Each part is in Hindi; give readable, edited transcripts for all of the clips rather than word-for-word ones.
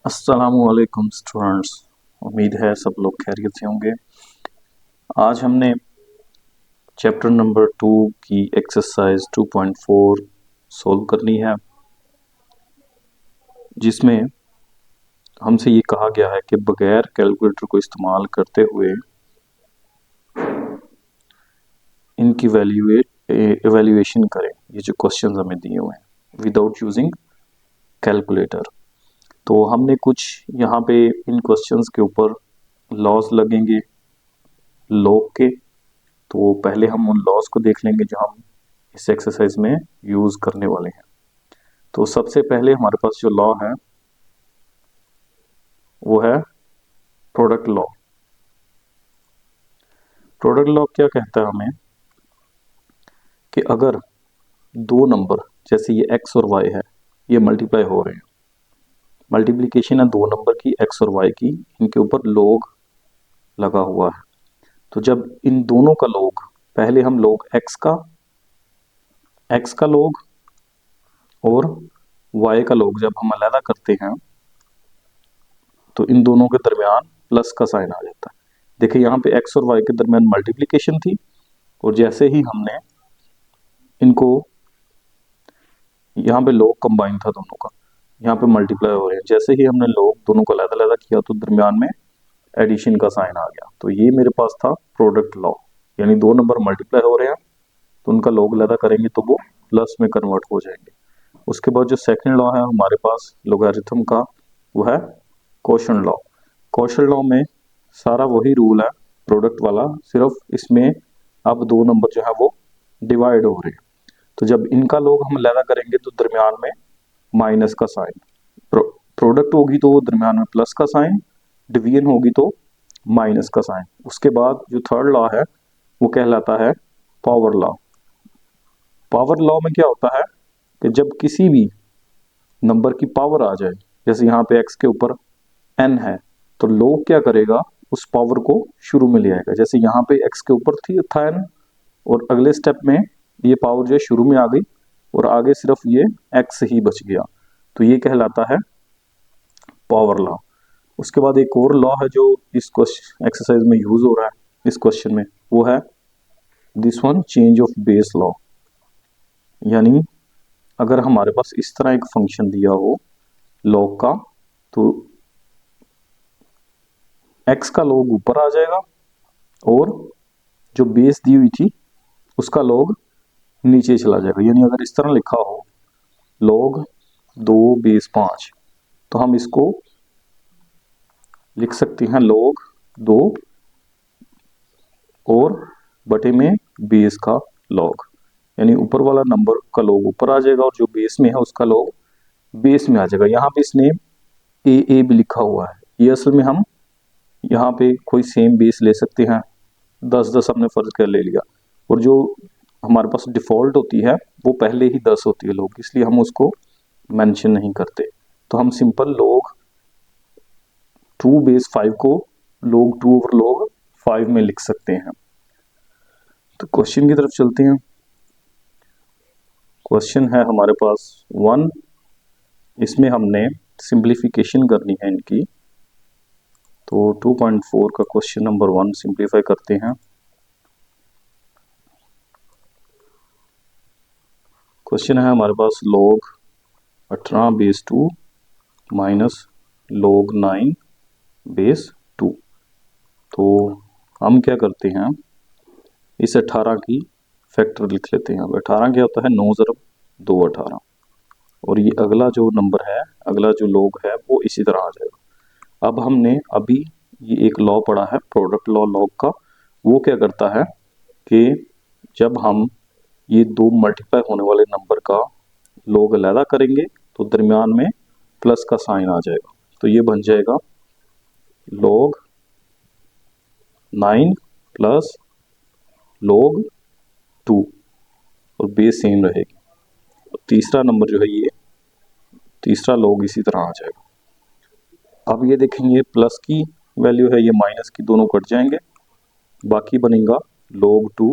अस्सलामुअलैकुम स्टूडेंट्स। उम्मीद है सब लोग खैरियत से होंगे। आज हमने चैप्टर नंबर 2 की एक्सरसाइज 2.4 सोल्व करनी है, जिसमें हमसे ये कहा गया है कि बगैर कैलकुलेटर को इस्तेमाल करते हुए इनकी एवेल्यूएशन करें। ये जो क्वेश्चंस हमें दिए हुए हैं विदाउट यूजिंग कैलकुलेटर। तो हमने कुछ यहाँ पे इन क्वेश्चंस के ऊपर लॉज लगेंगे लॉग के। तो पहले हम उन लॉज को देख लेंगे जो हम इस एक्सरसाइज में यूज करने वाले हैं। तो सबसे पहले हमारे पास जो लॉ है वो है प्रोडक्ट लॉ। प्रोडक्ट लॉ क्या कहता है हमें कि अगर दो नंबर जैसे ये x और y है, ये मल्टीप्लाई हो रहे हैं, मल्टीप्लिकेशन है दो नंबर की x और y की, इनके ऊपर log लगा हुआ है। तो जब इन दोनों का log, पहले हम log x का log और y का log जब हम अलग करते हैं तो इन दोनों के दरमियान प्लस का साइन आ जाता है। देखिए यहाँ पे x और y के दरमियान मल्टीप्लिकेशन थी, और जैसे ही हमने इनको, यहाँ पे log कंबाइन था दोनों का, यहाँ पे मल्टीप्लाई हो रहे हैं, जैसे ही हमने log दोनों को अलग-अलग किया तो दरमियान में एडिशन का साइन आ गया। तो ये मेरे पास था प्रोडक्ट लॉ, यानी दो नंबर मल्टीप्लाई हो रहे हैं तो उनका log अलग करेंगे तो वो प्लस में कन्वर्ट हो जाएंगे। उसके बाद जो सेकंड लॉ है हमारे पास लोगारिथम का, वो है क्वोशंट लॉ। क्वोशंट लॉ में सारा वही रूल है प्रोडक्ट वाला, सिर्फ इसमें अब दो नंबर जो है वो डिवाइड हो रहे हैं। तो जब इनका log हम अलग करेंगे तो दरमियान में माइनस का साइन, प्रोडक्ट होगी तो दरमियान में प्लस का साइन, डिवीजन होगी तो माइनस का साइन। उसके बाद जो थर्ड लॉ है वो कहलाता है पावर लॉ। पावर लॉ में क्या होता है कि जब किसी भी नंबर की पावर आ जाए, जैसे यहाँ पे x के ऊपर n है, तो log क्या करेगा, उस पावर को शुरू में ले आएगा। जैसे यहाँ पे x के ऊपर था n, और अगले स्टेप में ये पावर जो है शुरू में आ गई और आगे सिर्फ ये x ही बच गया, तो ये कहलाता है पावर लॉ। उसके बाद एक और लॉ है जो इस क्वेश्चन एक्सरसाइज में यूज हो रहा है इस क्वेश्चन में, वो है this one, change of base law. यानी अगर हमारे पास इस तरह एक फंक्शन दिया हो log का, तो x का log ऊपर आ जाएगा और जो बेस दी हुई थी उसका log नीचे चला जाएगा। यानी अगर इस तरह लिखा हो log 2 बेस 5, तो हम इसको लिख सकते हैं log 2 और बटे में बेस का log, यानी ऊपर वाला नंबर का log ऊपर आ जाएगा और जो बेस में है उसका log बेस में आ जाएगा। यहाँ पे इसने ए भी लिखा हुआ है, ये असल में हम यहाँ पे कोई सेम बेस ले सकते हैं, 10-10 हमने फर्ज कर ले लिया, और जो हमारे पास डिफॉल्ट होती है वो पहले ही 10 होती है log, इसलिए हम उसको मेंशन नहीं करते। तो हम सिंपल log 2 बेस 5 को log 2 ओवर log 5 में लिख सकते हैं। तो क्वेश्चन की तरफ चलते हैं। क्वेश्चन है हमारे पास 1, इसमें हमने सिंप्लीफिकेशन करनी है इनकी। तो 2.4 का क्वेश्चन नंबर 1 सिंप्लीफाई करते हैं। क्वेश्चन है हमारे पास log 18 base 2 minus log 9 base 2। तो हम क्या करते हैं, इस 18 की फैक्टर लिख लेते हैं। अब 18 क्या होता है, 9 ज़रब 2 18, और ये अगला जो नंबर है, अगला जो log है वो इसी तरह आ जाएगा। अब हमने अभी ये एक लॉ पढ़ा है प्रोडक्ट लॉ log का, वो क्या करता है कि जब हम ये दो मल्टीप्लाई होने वाले नंबर का log अलग करेंगे तो दरमियान में प्लस का साइन आ जाएगा। तो ये बन जाएगा log 9 प्लस log 2, और बेस सेम रहेगी। और तीसरा नंबर जो है ये तीसरा log इसी तरह आ जाएगा। अब ये देखेंगे प्लस की वैल्यू है, ये माइनस की, दोनों कट जाएंगे, बाकी बनेगा log 2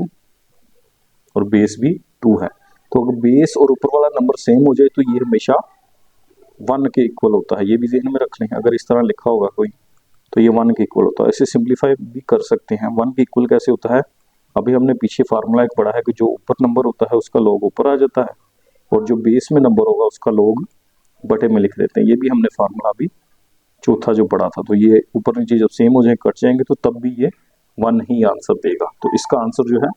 और बेस भी 2 है। तो अगर बेस और ऊपर वाला नंबर सेम हो जाए तो ये हमेशा 1 के इक्वल होता है, ये भी ज़हन में रख लें। अगर इस तरह लिखा होगा कोई तो ये 1 के इक्वल होता है। ऐसे सिंप्लीफाई भी कर सकते हैं। 1 के इक्वल कैसे होता है, अभी हमने पीछे फार्मूला एक पढ़ा है कि जो ऊपर नंबर होता है उसका लॉग ऊपर आ जाता है और जो बेस में नंबर होगा उसका लॉग बटे में लिख देते हैं। ये भी हमने फार्मूला अभी चौथा जो पढ़ा था। तो ये ऊपर नीचे जब सेम हो जाए कट जाएंगे तो तब भी ये 1 ही आंसर देगा। तो इसका आंसर जो है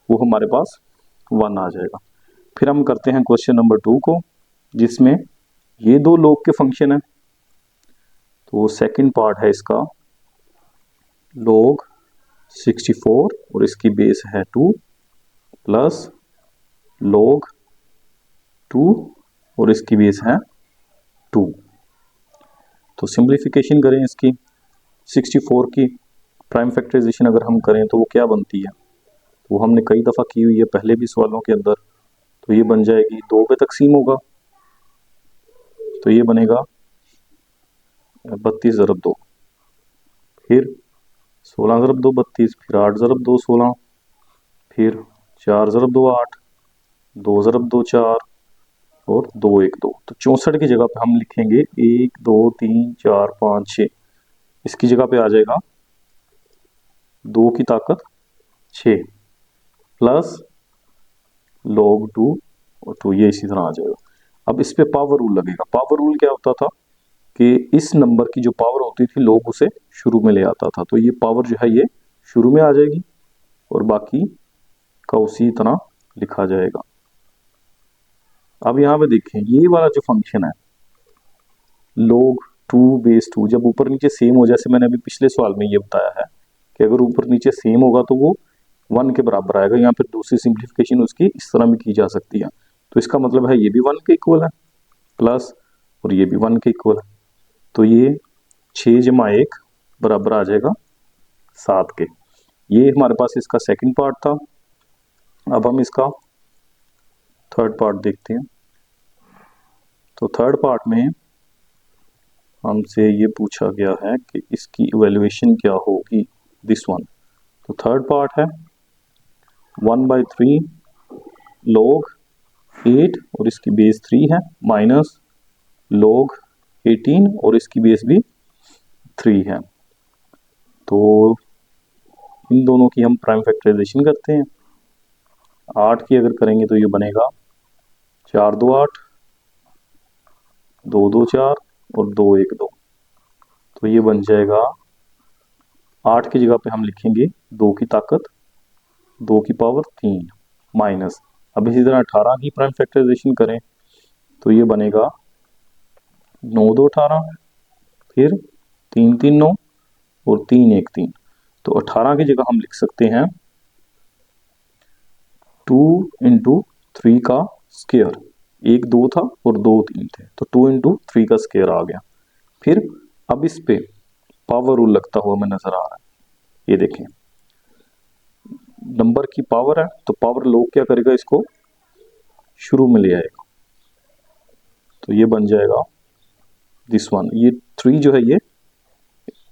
वो हमारे पास 1 आ जाएगा। फिर हम करते हैं क्वेश्चन नंबर 2 को, जिसमें ये दो लॉग के फंक्शन है। तो सेकंड पार्ट है इसका log 64 और इसकी बेस है 2 प्लस log 2 और इसकी बेस है 2। तो सिंप्लीफिकेशन करें इसकी 64 की प्राइम फैक्टराइजेशन अगर हम करें तो वो क्या बनती है, वो हमने कई दफ़ा की हुई है पहले भी सवालों के अंदर। तो ये बन जाएगी 2 पे तकसीम होगा तो ये बनेगा 32 ज़रब 2, फिर 16 ज़रब 2 32, फिर 8 ज़रब 2 16, फिर 4 ज़रब 2 8, 2 ज़रब 2 4 और 2 1 2। तो 64 की जगह पे हम लिखेंगे 1 2 3 4 5 6, इसकी जगह पे आ जाएगा 2 की ताकत 6 प्लस log 2 और 2, ये इसी तरह आ जाएगा। अब इस पे पावर रूल लगेगा। पावर रूल क्या होता था कि इस नंबर की जो पावर होती थी लोग उसे शुरू में ले आता था। तो ये पावर जो है ये शुरू में आ जाएगी और बाकी का उसी तरह लिखा जाएगा। अब यहाँ पे देखें ये वाला जो फंक्शन है log 2 बेस 2, जब ऊपर नीचे सेम हो, जैसे मैंने अभी पिछले सवाल में ये बताया है कि अगर ऊपर नीचे सेम होगा तो वो 1 के बराबर आएगा। यहाँ पे दूसरी सिंप्लीफिकेशन उसकी इस तरह भी की जा सकती है। तो इसका मतलब है ये भी 1 के इक्वल है प्लस और ये भी 1 के इक्वल है। तो ये 6 जमा 1 बराबर आ जाएगा 7 के। ये हमारे पास इसका सेकंड पार्ट था। अब हम इसका थर्ड पार्ट देखते हैं। तो थर्ड पार्ट में हमसे ये पूछा गया है कि इसकी इवैल्यूएशन क्या होगी, दिस वन। तो थर्ड पार्ट है 1/3 log 8 और इसकी बेस 3 है माइनस log 18 और इसकी बेस भी 3 है। तो इन दोनों की हम प्राइम फैक्टराइजेशन करते हैं। 8 की अगर करेंगे तो ये बनेगा 4 2 8, 2 2 4 और 2 1 2। तो ये बन जाएगा 8 की जगह पे हम लिखेंगे 2 की ताकत 2 की पावर 3 माइनस। अब इसी तरह 18 की प्राइम फैक्टराइजेशन करें तो ये बनेगा 9 2 18, फिर 3 3 9 और 3 1 3। तो 18 की जगह हम लिख सकते हैं 2 इंटू 3 का स्क्वायर। 1 2 था और 2 3 थे तो 2 इंटू 3 का स्क्वायर आ गया। फिर अब इस पे पावर रूल लगता हुआ हमें नजर आ रहा है। ये देखें नंबर की पावर है तो पावर लोग क्या करेगा, इसको शुरू में ले आएगा। तो ये बन जाएगा दिस वन। ये 3 जो है ये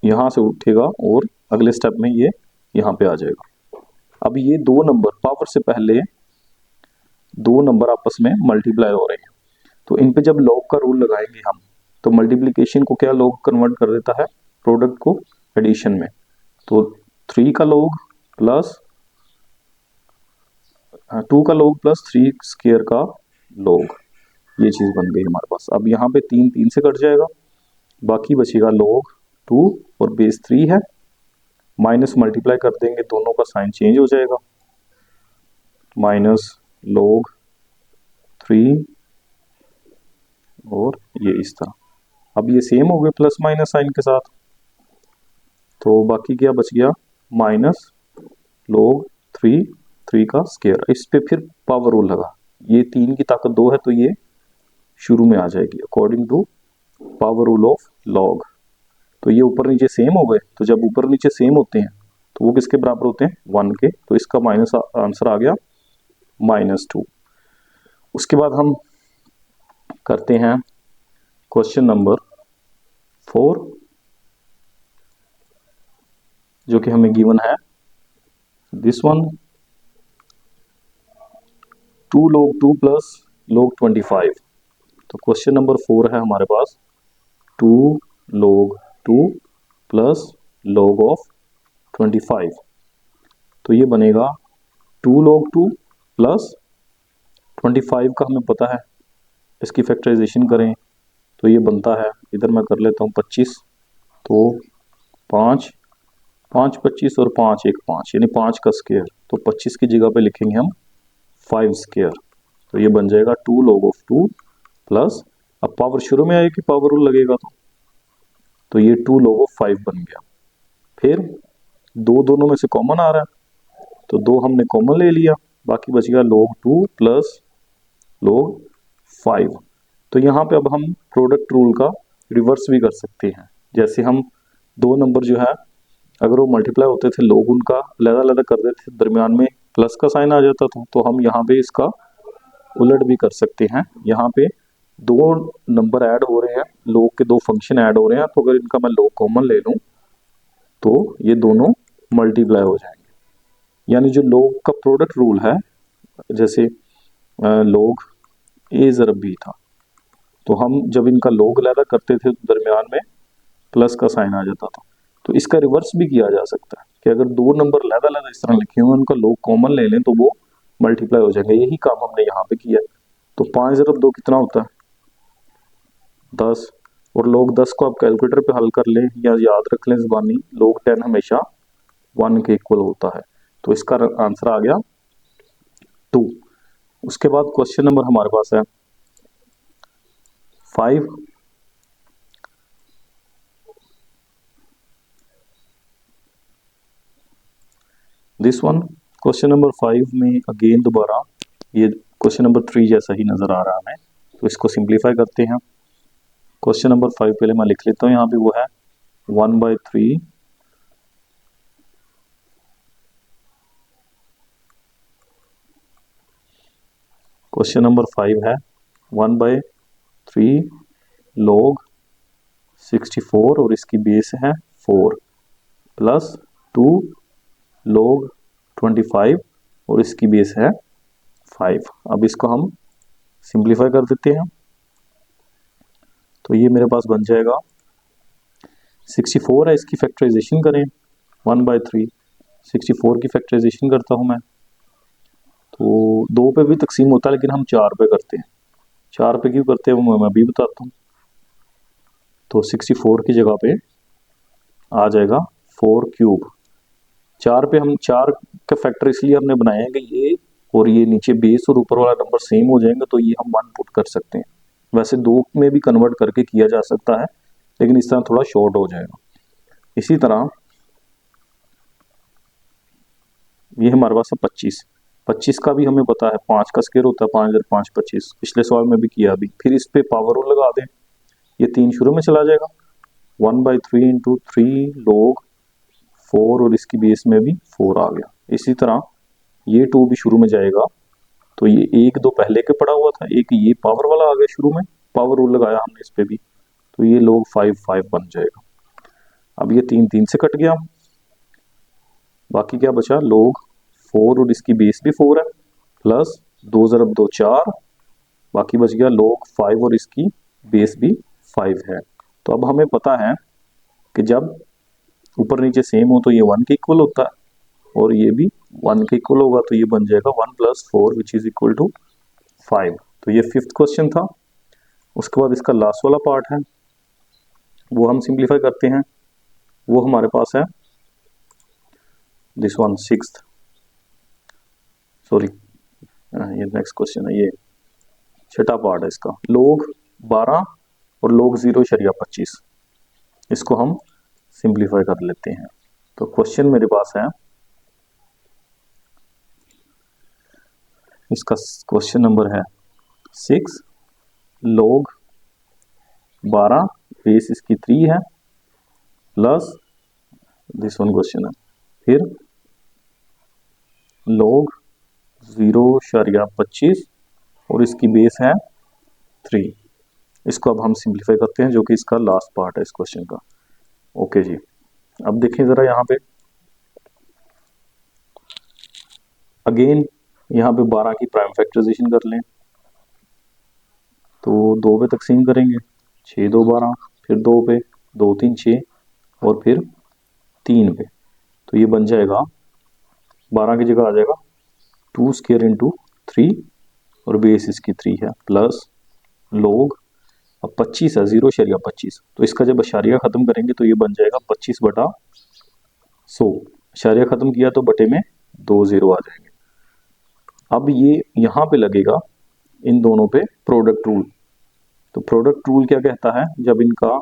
यहां से उठेगा और अगले स्टेप में ये यहां पे आ जाएगा। अब ये दो नंबर पावर से पहले दो नंबर आपस में मल्टीप्लाई हो रहे हैं तो इन पे जब लॉग का रूल लगाएंगे हम तो मल्टीप्लिकेशन को क्या लॉग कन्वर्ट कर देता है प्रोडक्ट को एडिशन में। तो 3 का लॉग प्लस 2 का लॉग प्लस 3 स्क्वायर का लॉग, ये चीज बन गई हमारे पास। अब यहाँ पे 3 3 से कट जाएगा, बाकी बचेगा log 2 और बेस 3 है माइनस मल्टीप्लाई कर देंगे दोनों का साइन चेंज हो जाएगा माइनस log 3 और ये इस तरह। अब ये सेम हो गए प्लस माइनस साइन के साथ तो बाकी क्या बच गया माइनस log 3 3 का स्क्वायर। इस पे फिर पावर रूल लगा, ये 3 की ताकत 2 है तो ये शुरू में आ जाएगी according to power rule of log. तो ये ऊपर नीचे सेम हो गए तो जब ऊपर नीचे सेम होते हैं तो वो किसके बराबर होते हैं 1 के। तो इसका माइनस आंसर आ गया -2। उसके बाद हम करते हैं क्वेश्चन नंबर 4 जो कि हमें गिवन है this one 2 log 2 plus log 25। तो क्वेश्चन नंबर 4 है हमारे पास 2 log 2 प्लस log ऑफ 25। तो ये बनेगा 2 log 2 प्लस 25 का हमें पता है, इसकी फैक्टराइजेशन करें तो ये बनता है, इधर मैं कर लेता हूँ 25, तो 5 5 25 और 5 1 5 यानी 5 का स्क्वायर, तो 25 की जगह पे लिखेंगे हम 5 स्क्वायर। तो ये बन जाएगा 2 log ऑफ 2 प्लस, अब पावर शुरू में आएगी, पावर रूल लगेगा तो ये 2 log ऑफ 5 बन गया। फिर दो दोनों में से कॉमन आ रहा है तो 2 हमने कॉमन ले लिया, बाकी बच गया log 2 प्लस log 5। तो यहाँ पे अब हम प्रोडक्ट रूल का रिवर्स भी कर सकते हैं। जैसे हम दो नंबर जो है अगर वो मल्टीप्लाई होते थे, लोग उनका अलग-अलग कर देते थे, दरमियान में प्लस का साइन आ जाता था, तो हम यहाँ पे इसका उलट भी कर सकते हैं। यहाँ पे दो नंबर ऐड हो रहे हैं, लोग के दो फंक्शन ऐड हो रहे हैं, तो अगर इनका मैं लोग कॉमन ले लूँ तो ये दोनों मल्टीप्लाई हो जाएंगे। यानी जो लोग का प्रोडक्ट रूल है, जैसे लोग ए ज़रब बी था, तो हम जब इनका लोग अलग करते थे दरमियान में प्लस का साइन आ जाता था। तो इसका रिवर्स भी किया जा सकता है कि अगर दो नंबर अलग-अलग इस तरह लिखे हुए उनका लोग कॉमन ले लें तो वो मल्टीप्लाई हो जाएंगे। यही काम हमने यहाँ पे किया। तो 5 ज़रब 2 कितना होता है 10, और लोग 10 को आप कैलकुलेटर पे हल कर लें या याद रख लें ज़बानी, लोग 10 हमेशा 1 के इक्वल होता है। तो इसका आंसर आ गया 2। उसके बाद क्वेश्चन नंबर हमारे पास है 5। दिस वन, क्वेश्चन नंबर 5 में अगेन दोबारा ये क्वेश्चन नंबर 3 जैसा ही नजर आ रहा है हमें, तो इसको सिंप्लीफाई करते हैं। क्वेश्चन नंबर 5 पहले मैं लिख लेता हूँ, यहाँ पे वो है 1/3 क्वेश्चन नंबर 5 है 1/3 log 64 और इसकी बेस है 4 प्लस 2 log 25 और इसकी बेस है 5। अब इसको हम सिंप्लीफाई कर देते हैं, तो ये मेरे पास बन जाएगा 64 है, इसकी फैक्टराइजेशन करें 1/3, 64 की फैक्टराइजेशन करता हूं मैं, तो 2 पे भी तकसीम होता है लेकिन हम 4 पे करते हैं। 4 पे क्यों करते हैं वो मैं भी बताता हूँ। तो 64 की जगह पे आ जाएगा 4 क्यूब। 4 पे हम 4 का फैक्टर इसलिए हमने बनाया है कि ये और ये नीचे बेस और ऊपर वाला नंबर सेम हो जाएंगे, तो ये हम 1 पुट कर सकते हैं। वैसे 2 में भी कन्वर्ट करके किया जा सकता है लेकिन इस तरह थोड़ा शॉर्ट हो जाएगा। इसी तरह ये हमारे पास है 25 का भी हमें पता है 5 का स्क्वायर होता है 5 और 5 25, पिछले सवाल में भी किया अभी। फिर इस पे पावर रूल लगा दें, ये 3 शुरू में चला जाएगा 1/3 इंटू 3 log 4 और इसकी बेस में भी 4 आ गया। इसी तरह ये 2 भी शुरू में जाएगा, तो ये 1 2 पहले के पड़ा हुआ था, एक ये पावर वाला आ गया शुरू में, पावर रूल लगाया हमने इस पे भी, तो ये log 5 5 बन जाएगा। अब ये 3 3 से कट गया, बाकी क्या बचा log 4 और इसकी बेस भी 4 है प्लस 2 ज़रब 2 4, बाकी बच गया log 5 और इसकी बेस भी 5 है। तो अब हमें पता है कि जब ऊपर नीचे सेम हो तो ये 1 के इक्वल होता है और ये भी 1 के इक्वल होगा, तो ये बन जाएगा 1 + 4 विच इज इक्वल टू 5। तो ये 5th क्वेश्चन था। उसके बाद इसका लास्ट वाला पार्ट है, वो हम सिंप्लीफाई करते हैं। वो हमारे पास है दिस वन 6th, सॉरी ये नेक्स्ट क्वेश्चन है, ये छठा पार्ट है इसका, log 12 और log 0.25, इसको हम सिंप्लीफाई कर लेते हैं। तो क्वेश्चन मेरे पास है, इसका क्वेश्चन नंबर है 6 log 12 बेस इसकी 3 है प्लस दिस वन क्वेश्चन है, फिर log 0.25 और इसकी बेस है 3। इसको अब हम सिंप्लीफाई करते हैं, जो कि इसका लास्ट पार्ट है इस क्वेश्चन का। ओके जी, अब देखें जरा यहाँ पे अगेन यहाँ पे 12 की प्राइम फैक्टराइजेशन कर लें, तो 2 पे तकसीम करेंगे, 6 2 12, फिर 2 पे, 2 3 6 और फिर 3 पे, तो ये बन जाएगा 12 की जगह आ जाएगा 2 स्क्वायर इंटू 3 और बेस इसकी 3 है प्लस लोग, अब 25 है 0.25, तो इसका जब अशारिया खत्म करेंगे तो ये बन जाएगा 25/100, अशारिया खत्म किया तो बटे में 2 0 आ जाएंगे। अब ये यहाँ पे लगेगा इन दोनों पे प्रोडक्ट रूल। तो प्रोडक्ट रूल क्या कहता है, जब इनका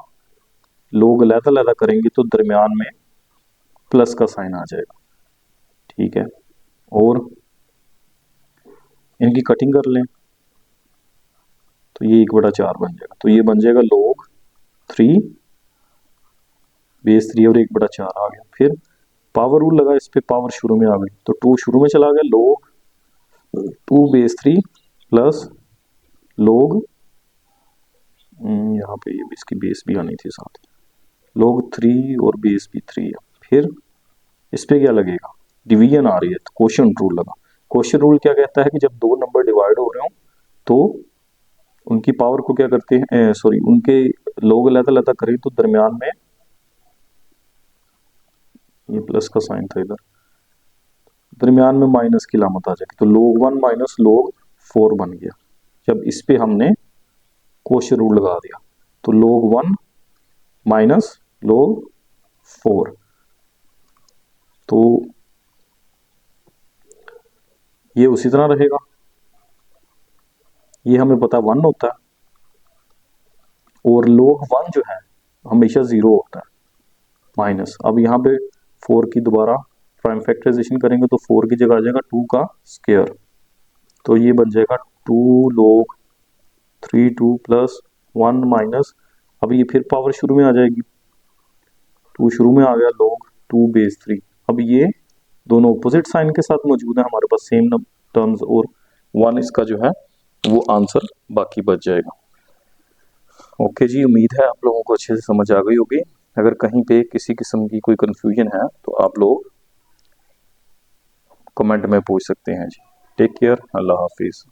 लोग अलग-अलग करेंगे तो दरमियान में प्लस का साइन आ जाएगा, ठीक है। और इनकी कटिंग कर लें तो ये 1/4 बन जाएगा, तो ये बन जाएगा log 3 बेस 3 और 1/4 आ गया। फिर पावर रूल लगा, इस पे पावर शुरू में आ गई तो 2 शुरू में चला गया, log 2 बेस 3 प्लस log, यहाँ पे ये इसकी बेस भी आनी थी साथ, log 3 और बेस भी 3 है। फिर इस पे क्या लगेगा, डिवीजन आ रही है तो क्वोशिएंट रूल लगा। क्वोशिएंट रूल क्या कहता है कि जब 2 नंबर डिवाइड हो रहे हो तो उनकी पावर को क्या करते हैं, सॉरी उनके लोग अलग-अलग करें तो दरमियान में, ये प्लस का साइन था इधर, दरमियान में माइनस की लामत आ जाएगी, तो log 1 माइनस log 4 बन गया। जब इस पे हमने क्वोशिएंट रूल लगा दिया तो log 1 माइनस log 4, तो ये उसी तरह रहेगा, ये हमें पता 1 होता है और log 1 जो है हमेशा 0 होता है माइनस। अब यहाँ पे 4 की दोबारा प्राइम फैक्टराइजेशन करेंगे तो 4 की जगह आ जाएगा 2 का स्क्वायर, तो ये बन जाएगा 2 log 3 2 प्लस 1 माइनस, अब ये फिर पावर शुरू में आ जाएगी, 2 शुरू में आ गया log 2 बेस 3। अब ये दोनों अपोजिट साइन के साथ मौजूद है हमारे पास सेम टर्म्स, और 1 इसका जो है वो आंसर बाकी बच जाएगा। ओके जी, उम्मीद है आप लोगों को अच्छे से समझ आ गई होगी। अगर कहीं पे किसी किस्म की कोई कंफ्यूजन है तो आप लोग कमेंट में पूछ सकते हैं जी। टेक केयर, अल्लाह हाफिज़।